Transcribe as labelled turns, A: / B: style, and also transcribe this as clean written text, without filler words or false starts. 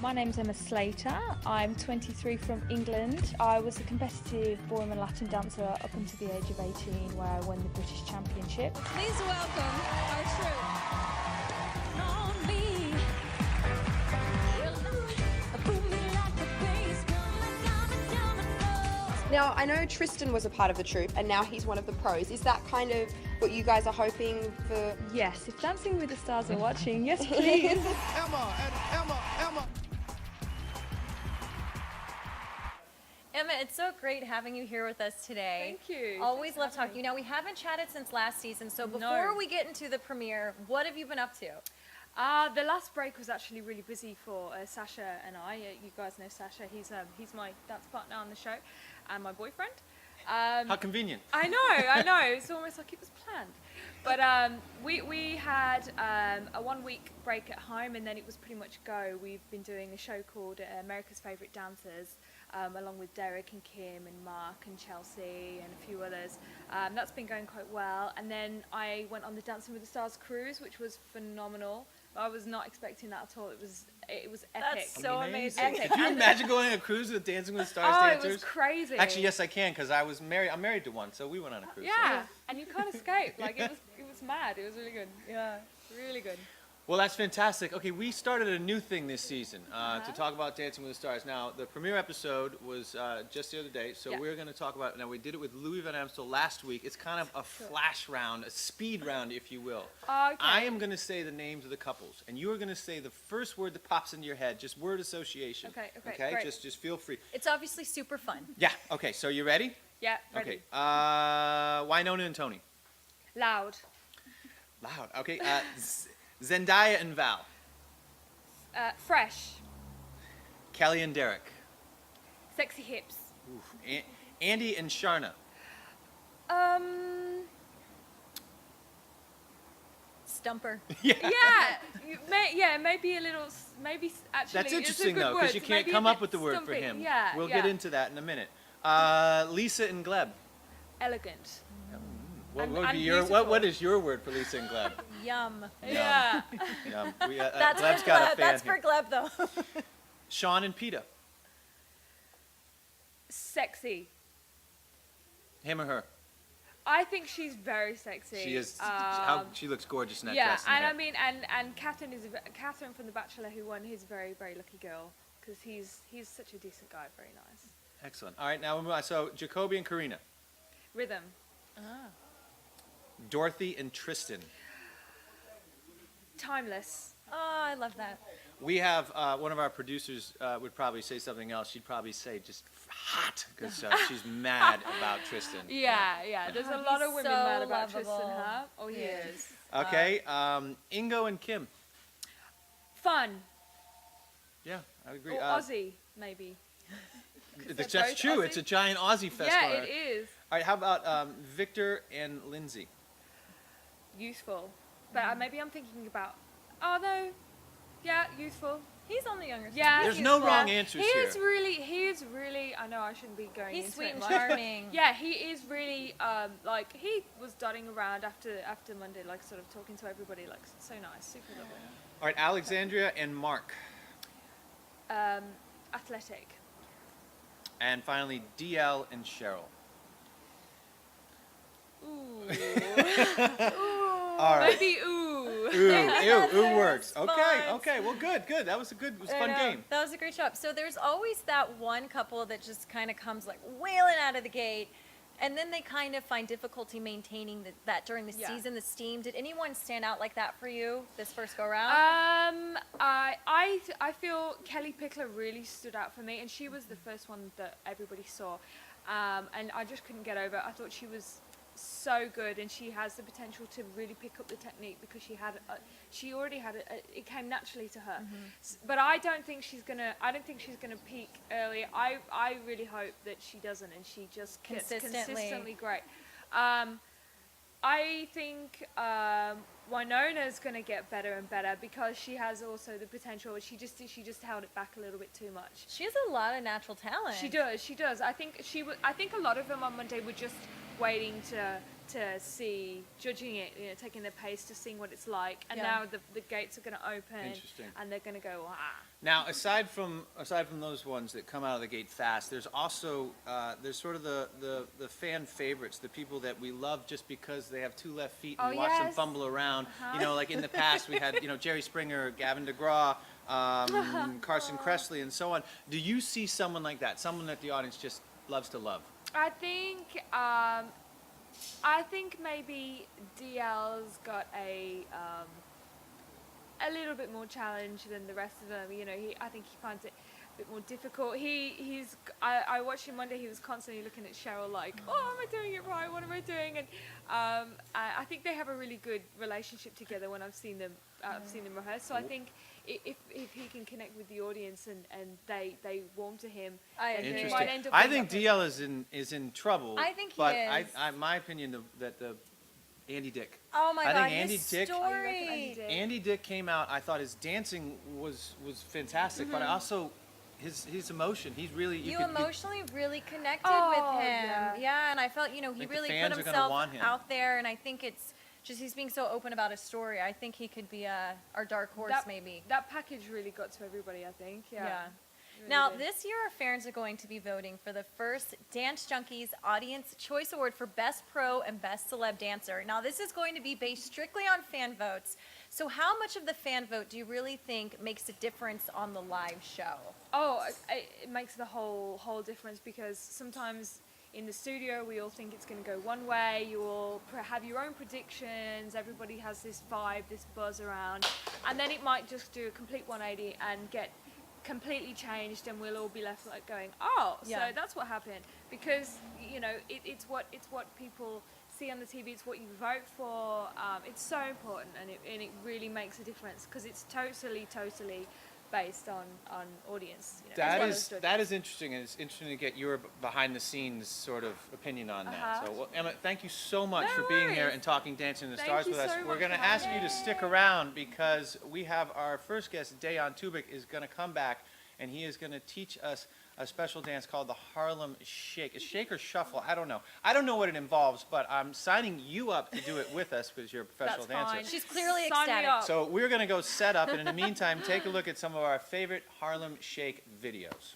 A: My name's Emma Slater. I'm 23 from England. I was a competitive ballroom and Latin dancer up until the age of 18, where I won the British Championship.
B: Please welcome our troupe.
C: Now, I know Tristan was a part of the troupe and now he's one of the pros. Is that kind of what you guys are hoping for?
A: Yes, if Dancing with the Stars are watching, yes please.
D: Emma.
E: Emma, it's so great having you here with us today.
A: Thank you.
E: Always love talking to you. Now, we haven't chatted since last season, so before we get into the premiere, what have you been up to?
A: The last break was actually really busy for Sasha and I. You guys know Sasha. He's my dance partner on the show and my boyfriend.
D: How convenient.
A: I know. It's almost like it was planned. But we had a 1 week break at home, and then it was pretty much go. We've been doing a show called America's Favourite Dancers, along with Derek and Kim and Mark and Chelsea and a few others. That's been going quite well. And then I went on the Dancing with the Stars cruise, which was phenomenal. I was not expecting that at all. It was epic.
E: That's so amazing.
A: Epic.
D: Can you imagine going on a cruise with Dancing with the Stars dancers?
A: It was crazy.
D: Actually, yes, I can, because I'm married to one, so we went on a cruise.
A: Yeah, and you can't escape. Like it was mad. It was really good. Yeah, really good.
D: Well, that's fantastic. Okay, we started a new thing this season to talk about Dancing with the Stars. Now, the premiere episode was just the other day, so we're going to talk about it. Now, we did it with Louis Van Amstel last week. It's kind of a flash round, a speed round, if you will.
A: Okay.
D: I am going to say the names of the couples, and you are going to say the first word that pops into your head, just word association.
A: Okay, great.
D: Just feel free.
E: It's obviously super fun.
D: Yeah, okay, so you ready?
A: Yeah, ready.
D: Okay, Wynonna and Tony.
A: Loud.
D: Okay, Zendaya and Val.
A: Fresh.
D: Kelly and Derek.
A: Sexy hips.
D: Oof. Andy and Sharna.
E: Stumper.
A: Maybe a little. Maybe actually.
D: That's interesting though, because you can't come up with the word for him.
A: Yeah.
D: We'll get into that in a minute. Lisa and Gleb.
A: Elegant.
D: What
A: And-
D: would
A: and
D: be your what is your word for Lisa and Gleb?
E: Yum.
A: Yeah.
D: Yum.
E: That's
D: Gleb's
E: for
D: got
E: Gleb.
D: a fan
E: That's
D: here.
E: for Gleb, though.
D: Sean and Peta.
A: Sexy.
D: Him or her?
A: I think she's very sexy.
D: She is. She looks gorgeous in that
A: Yeah,
D: dress.
A: and I mean, and Catherine from The Bachelor, who won, he's a very, very lucky girl because he's such a decent guy, very nice.
D: Excellent. All right, now we'll move on. So Jacoby and Karina.
A: Rhythm.
D: Dorothy and Tristan.
A: Timeless.
E: Oh, I love that.
D: We have one of our producers would probably say something else. She'd probably say just hot because she's mad about Tristan.
A: Yeah. There's a lot of women
E: so
A: mad about
E: lovable.
A: Tristan, huh? Oh, he is.
D: Okay, Ingo and Kim.
A: Fun.
D: Yeah, I agree.
A: Or Aussie, maybe.
D: That's
A: both
D: true.
A: Aussie.
D: It's a giant Aussie fest.
A: Yeah,
D: going on.
A: it is.
D: All right, how about Victor and Lindsay?
A: Youthful. But maybe I'm thinking about, yeah, youthful.
E: He's on the younger side.
A: Yeah.
D: There's
E: He's
D: no
E: youthful.
D: wrong answers
A: He is really, I know I shouldn't be going
E: He's
A: into
E: sweet
A: it
E: and
A: much.
E: charming.
A: Yeah, he is really, he was dotting around after Monday, like sort of talking to everybody, like so nice, super lovely.
D: All right, Alexandria and Mark.
A: Athletic.
D: And finally, DL and Cheryl.
A: Ooh.
D: All right.
A: Maybe ooh.
D: Ooh works.
E: Fun.
D: Okay, well, good. That was it was a fun game.
E: That was a great job. So there's always that one couple that just kind of comes like wailing out of the gate, and then they kind of find difficulty maintaining that during the season, the steam. Did anyone stand out like that for you this first go round?
A: I feel Kelly Pickler really stood out for me, and she was the first one that everybody saw, and I just couldn't get over it. I thought she was so good, and she has the potential to really pick up the technique because she already had it came naturally to her. But I don't think she's gonna peak early. I really hope that she doesn't, and she just gets consistently great. I think Wynonna's going to get better and better because she has also the potential. She just held it back a little bit too much.
E: She has a lot of natural talent.
A: She does. I think a lot of them on Monday were just waiting to see, judging it, you know, taking the pace to seeing what it's like. And
E: Yeah.
A: now the gates are going to open.
D: Interesting.
A: And they're going to go, ah.
D: Now, aside from those ones that come out of the gate fast, there's also there's sort of the fan favorites, the people that we love just because they have two left feet and
A: Oh,
D: we watch them
A: yes.
D: fumble around. You know, like in the past we had, you know, Jerry Springer, Gavin DeGraw, Carson Kressley, and so on. Do you see someone like that, someone that the audience just loves to love?
A: I think maybe DL's got a little bit more challenge than the rest of them. You know, I think he finds it a bit more difficult. I watched him one day. He was constantly looking at Cheryl like, oh, am I doing it right? What am I doing? And I think they have a really good relationship together when I've seen them rehearse. So I think if he can connect with the audience and they warm to him,
E: I
A: then
E: agree.
A: he
D: Interesting.
A: might end up
D: I
A: being
D: think
A: that
D: DL is in trouble.
E: I think he
D: but
E: is.
D: my opinion that the Andy Dick.
E: Oh my
D: I
E: God,
D: think Andy
E: his
D: Dick-
A: Oh, you reckon Andy
E: story.
A: Dick?
D: Andy Dick came out. I thought his dancing was fantastic, but I also his emotion. He's really
E: You
D: could-
E: emotionally really connected
A: Oh,
E: with him.
A: yeah.
E: And I felt, you know, he
D: think the
E: really
D: fans
E: put
D: are gonna
E: himself
D: want him.
E: out there, and I think it's just he's being so open about his story. I think he could be our dark horse, maybe.
A: That package really got to everybody, I think. Yeah.
E: Yeah.
A: Really
E: Now,
A: did.
E: this year our fans are going to be voting for the first Dance Junkies Audience Choice Award for Best Pro and Best Celeb Dancer. Now, this is going to be based strictly on fan votes. So how much of the fan vote do you really think makes a difference on the live show?
A: Oh, it makes the whole difference, because sometimes in the studio we all think it's going to go one way. You all have your own predictions. Everybody has this vibe, this buzz around, and then it might just do a complete 180 and get completely changed, and we'll all be left like going, oh,
E: Yeah.
A: so that's what happened. Because you know it's what people see on the TV. It's what you vote for. It's so important, and it really makes a difference, because it's totally based on audience. You know, as well as judges.
D: That is interesting, and it's interesting to get your behind the scenes sort of opinion on that. So, well, Emma, thank you so much
A: No
D: for being here
A: worries.
D: and talking Dancing in the
A: Thank
D: Stars
A: you
D: with us.
A: so
D: We're
A: much
D: going to
A: for
D: ask
A: having
D: you to
A: me.
D: stick around because we have our first guest, Dejan Tubic, is going to come back, and he is going to teach us a special dance called the Harlem Shake. A shake or shuffle? I don't know. I don't know what it involves, but I'm signing you up to do it with us because you're a professional
A: That's
D: dancer.
A: fine.
E: She's clearly
A: Sign me
E: ecstatic.
A: up.
D: So we're going to go set up, and in the meantime, take a look at some of our favorite Harlem Shake videos.